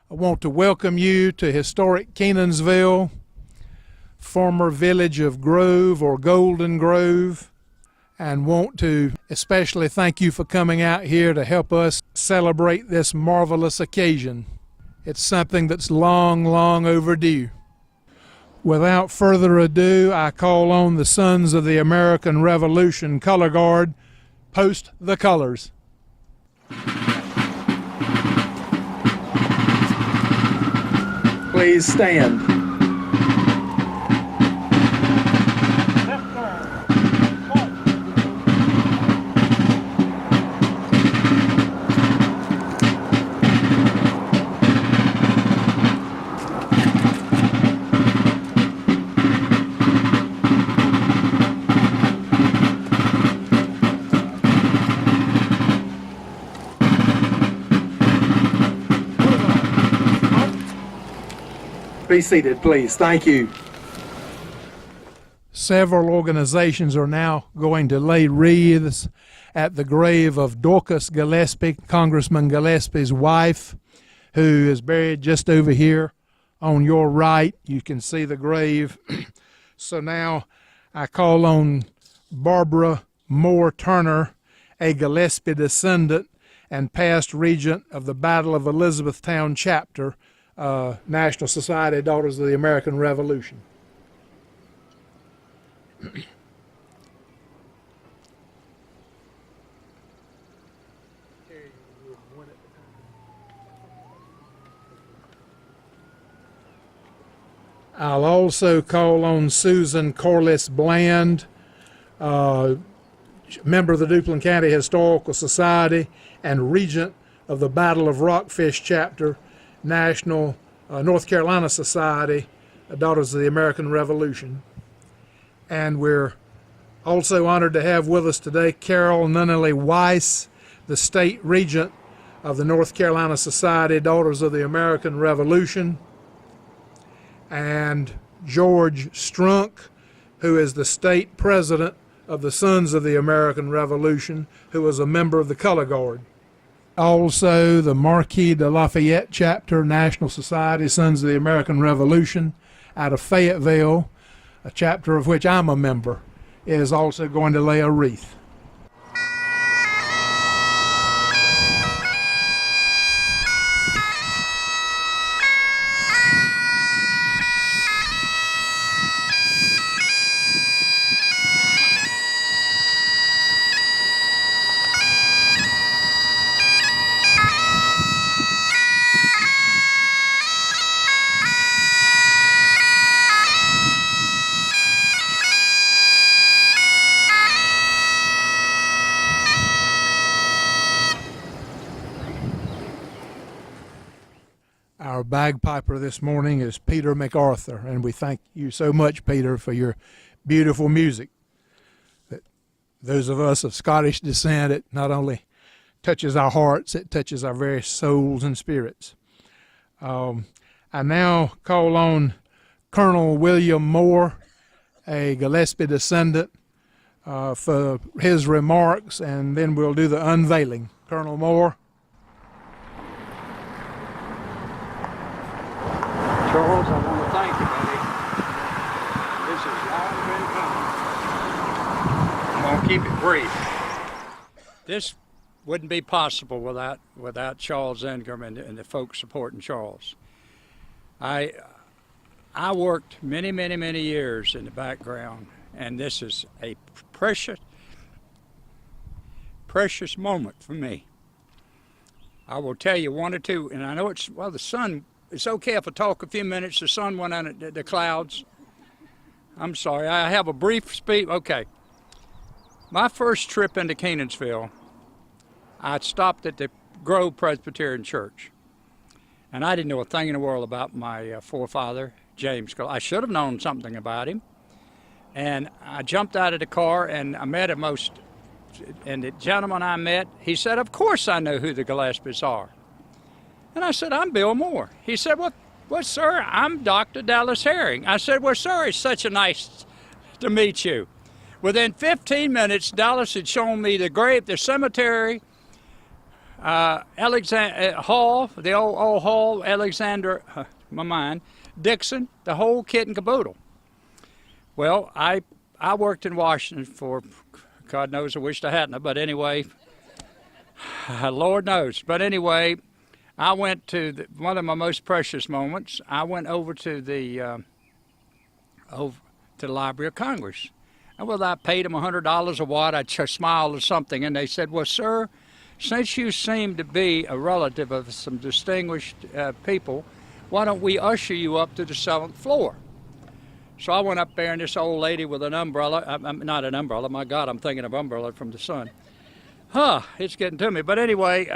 I want to welcome you to historic Kenansville, former village of Grove or Golden Grove, and want to especially thank you for coming out here to help us celebrate this marvelous occasion. It's something that's long, long overdue. Without further ado, I call on the Sons of the American Revolution Color Guard, post the colors. Please stand. Be seated, please. Thank you. Several organizations are now going to lay wreaths at the grave of Dorcas Gillespie, Congressman Gillespie's wife, who is buried just over here on your right. You can see the grave. So now I call on Barbara Moore Turner, a Gillespie descendant and past regent of the Battle of Elizabethtown chapter, National Society Daughters of the American Revolution. I'll also call on Susan Corliss Bland, member of the Duplin County Historical Society and regent of the Battle of Rockfish chapter, National North Carolina Society, Daughters of the American Revolution. And we're also honored to have with us today Carol Nunnally Weiss, the state regent of the North Carolina Society, Daughters of the American Revolution, and George Strunk, who is the state president of the Sons of the American Revolution, who was a member of the Color Guard. Also, the Marquis de Lafayette chapter, National Society, Sons of the American Revolution, out of Fayetteville, a chapter of which I'm a member, is also going to lay a wreath. Our bagpiper this morning is Peter MacArthur, and we thank you so much, Peter, for your beautiful music. That those of us of Scottish descent, it not only touches our hearts, it touches our very souls and spirits. I now call on Colonel William Moore, a Gillespie descendant, for his remarks, and then we'll do the unveiling. Colonel Moore. Charles, I want to thank you, buddy. This has long been coming. I'm going to keep it brief. This wouldn't be possible without Charles Ingram and the folks supporting Charles. I worked many years in the background, and this is a precious moment for me. I will tell you one or two, and I know the sun. It's okay if I talk a few minutes. The sun went on the clouds. I'm sorry. I have a brief speech. Okay. My first trip into Kenansville, I stopped at the Grove Presbyterian Church. And I didn't know a thing in the world about my forefather, James Gillespie. I should have known something about him. And I jumped out of the car and I met and the gentleman I met, he said, "Of course I know who the Gillespies are." And I said, "I'm Bill Moore." He said, "Well, sir, I'm Dr. Dallas Herring." I said, "Well, sir, it's such a nice to meet you." Within 15 minutes, Dallas had shown me the grave, the cemetery, Hall, the old Hall, Alexander, my mind, Dixon, the whole kit and caboodle. Well, I worked in Washington for, God knows I wished I hadn't, but anyway, Lord knows. But anyway, I went to one of my most precious moments. I went over to the Library of Congress. And well, I paid them $100 a watt. I smiled or something, and they said, "Well, sir, since you seem to be a relative of some distinguished people, why don't we usher you up to the 7th floor?" So I went up there, and this old lady with an umbrella, not an umbrella, my God, I'm thinking of umbrella from the sun. It's getting to me. But anyway,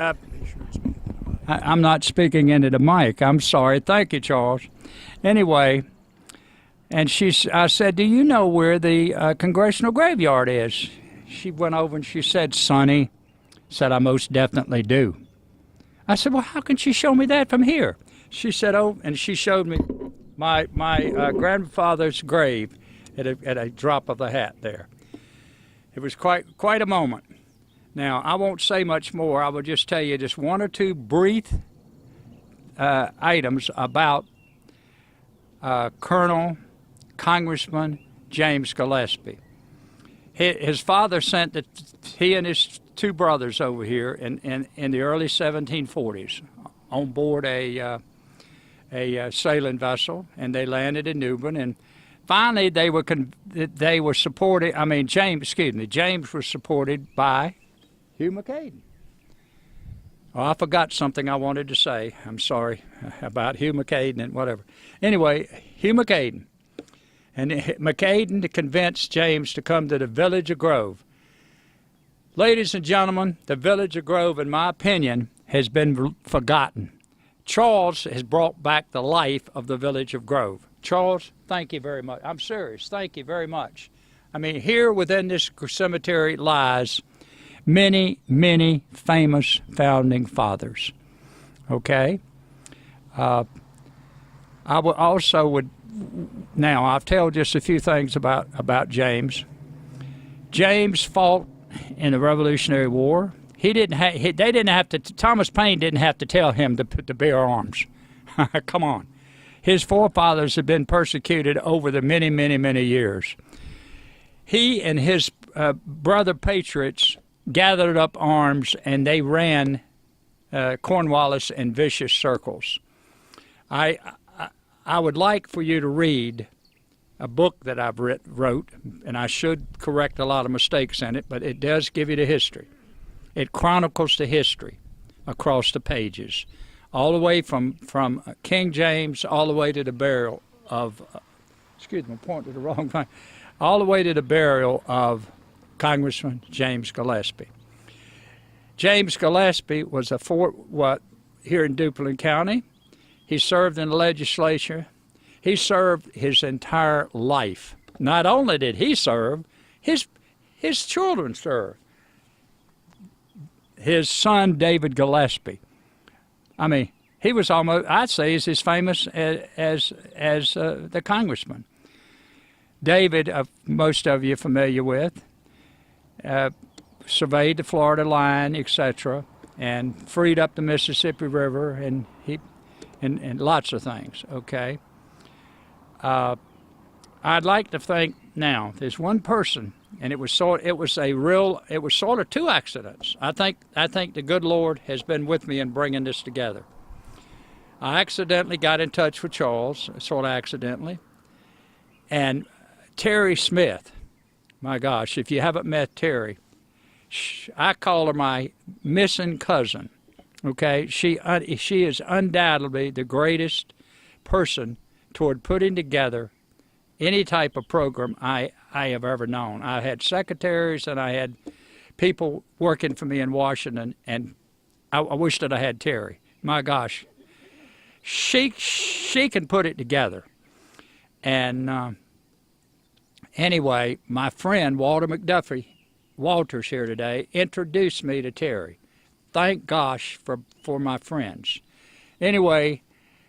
I'm not speaking into the mic. I'm sorry. Thank you, Charles. Anyway, and I said, "Do you know where the congressional graveyard is?" She went over and she said, "Sonny," said, "I most definitely do." I said, "Well, how can she show me that from here?" She said, "Oh," and she showed me my grandfather's grave at a drop of the hat there. It was quite a moment. Now, I won't say much more. I will just tell you just one or two brief items about Colonel Congressman James Gillespie. His father sent he and his two brothers over here in the early 1740s on board a sailing vessel, and they landed in Dublin. And finally, they were supported. James was supported by Hugh McCaden. Oh, I forgot something I wanted to say. I'm sorry about Hugh McCaden and whatever. Anyway, Hugh McCaden. And McCaden convinced James to come to the Village of Grove. Ladies and gentlemen, the Village of Grove, in my opinion, has been forgotten. Charles has brought back the life of the Village of Grove. Charles, thank you very much. I'm serious. Thank you very much. I mean, here within this cemetery lies many, many famous founding fathers. Okay? I would now, I've told just a few things about James. James fought in the Revolutionary War. Thomas Paine didn't have to tell him to bear arms. Come on. His forefathers had been persecuted over the many, many, many years. He and his brother patriots gathered up arms, and they ran Cornwallis in vicious circles. I would like for you to read a book that I've wrote, and I should correct a lot of mistakes in it, but it does give you the history. It chronicles the history across the pages, all the way from King James all the way to the burial of, excuse me, I pointed to the wrong thing, all the way to the burial of Congressman James Gillespie. James Gillespie was here in Duplin County. He served in the legislature. He served his entire life. Not only did he serve, his children served. His son, David Gillespie. I mean, he was almost, I'd say, is as famous as the congressman. David, most of you are familiar with, surveyed the Florida line, etc., and freed up the Mississippi River, and lots of things. Okay. I'd like to think now there's one person, and it was sort of two accidents. I think the good Lord has been with me in bringing this together. I accidentally got in touch with Charles, sort of accidentally, and Terry Smith. My gosh, if you haven't met Terry, I call her my missing cousin. Okay, she is undoubtedly the greatest person toward putting together any type of program I have ever known. I had secretaries and I had people working for me in Washington, and I wish that I had Terry. My gosh, she can put it together. And anyway, my friend Walter McDuffie, Walter's here today, introduced me to Terry. Thank gosh for my friends. Anyway,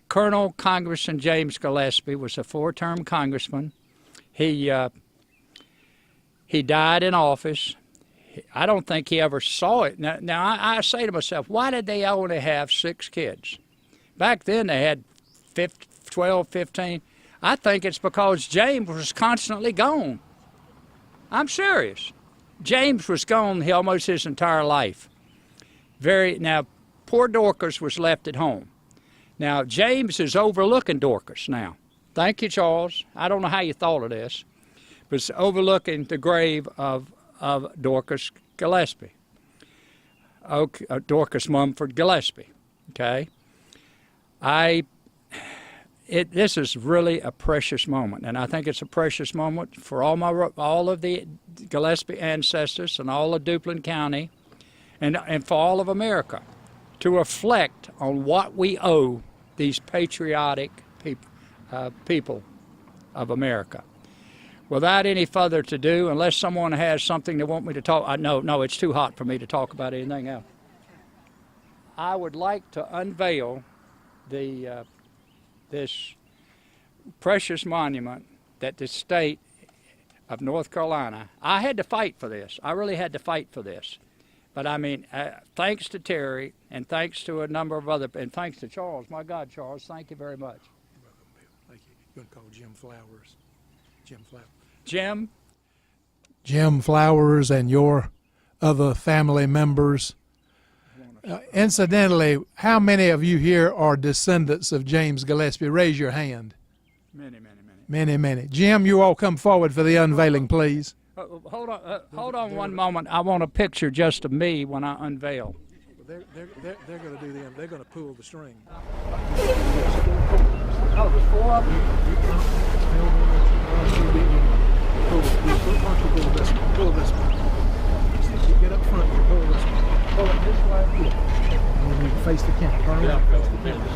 Colonel Congressman James Gillespie was a 4-term congressman. He died in office. I don't think he ever saw it. Now I say to myself, why did they only have 6 kids? Back then they had 12, 15. I think it's because James was constantly gone. I'm serious. James was gone almost his entire life. Now, poor Dorcas was left at home. Now, James is overlooking Dorcas now. Thank you, Charles. I don't know how you thought of this, but it's overlooking the grave of Dorcas Gillespie. Dorcas Mumford Gillespie, okay? This is really a precious moment, and I think it's a precious moment for all of the Gillespie ancestors and all of Duplin County, and for all of America, to reflect on what we owe these patriotic people of America. Without any further ado, unless someone has something they want me to talk, no, it's too hot for me to talk about anything else. I would like to unveil this precious monument that the state of North Carolina, I had to fight for this. I really had to fight for this. But I mean, thanks to Terry and thanks to a number of and thanks to Charles. My God, Charles, thank you very much. You're welcome, Bill. Thank you. You're going to call Jim Flowers. Jim Flowers. Jim Flowers and your other family members. Incidentally, how many of you here are descendants of James Gillespie? Raise your hand. Many. Jim, you all come forward for the unveiling, please. Hold on one moment. I want a picture just of me when I unveil. They're going to do them. They're going to pull the string. Oh, there's 4 of them. Pull this one. Get up front and pull this one. Pull it this way. And then you face the camera. Turn around, face the camera.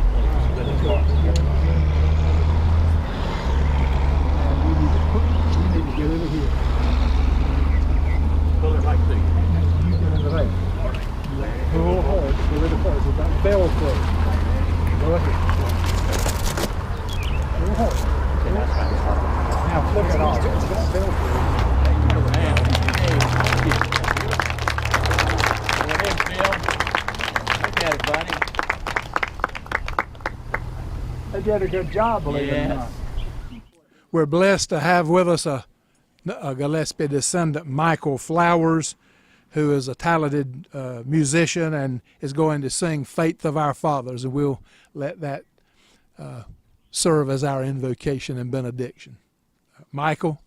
You need to get over here. Pull it like this. You get in the right. Pull hard. Pull it apart. It's about Velcro. Go ahead. Pull hard. Now flip it off. It's about Velcro. They did a good job, believe it or not. We're blessed to have with us a Gillespie descendant, Michael Flowers, who is a talented musician and is going to sing Faith of Our Fathers, and we'll let that serve as our invocation and benediction. Michael.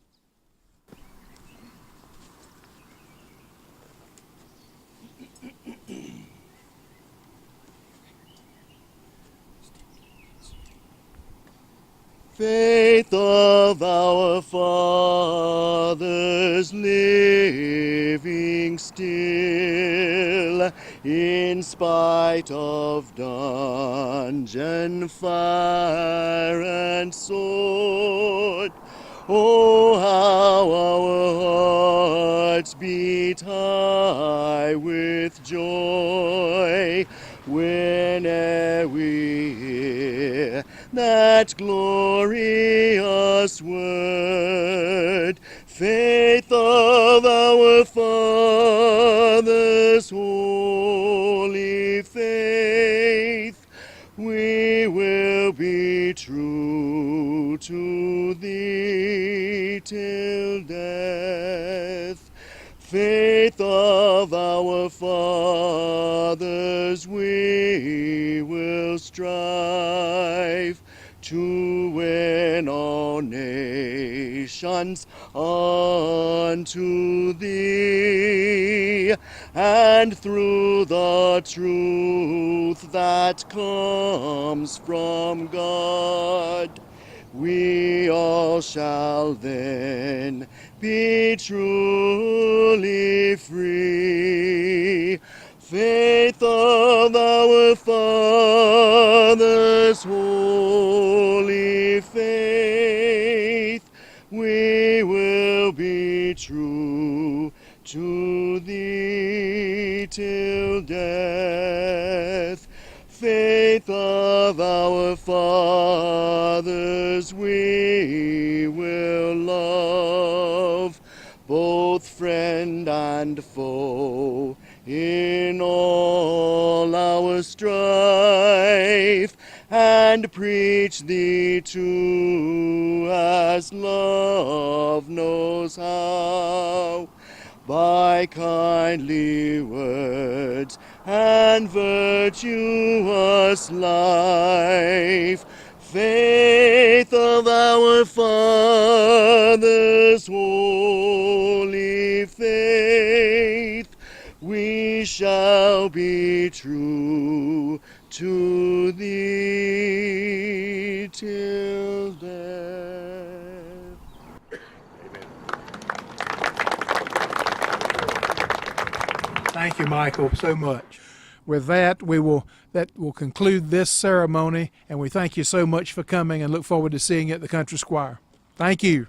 Faith of our fathers, living still, in spite of dungeon, fire, and sword. Oh, how our hearts beat high with joy whene'er we hear that glorious word. Faith of our fathers, holy faith, we will be true to thee till death. Faith of our fathers, we will strive to win all nations unto thee, and through the truth that comes from God, we all shall then be truly free. Faith of our fathers, holy faith, we will be true to thee till death. Faith of our fathers, we will love, both friend and and foe. In all our strife, and preach thee true as love knows how, by kindly words and virtuous life, faith of our fathers, holy faith, we shall be true to thee till death. Thank you, Michael, so much. With that will conclude this ceremony, and we thank you so much for coming and look forward to seeing you at the Country Squire. Thank you.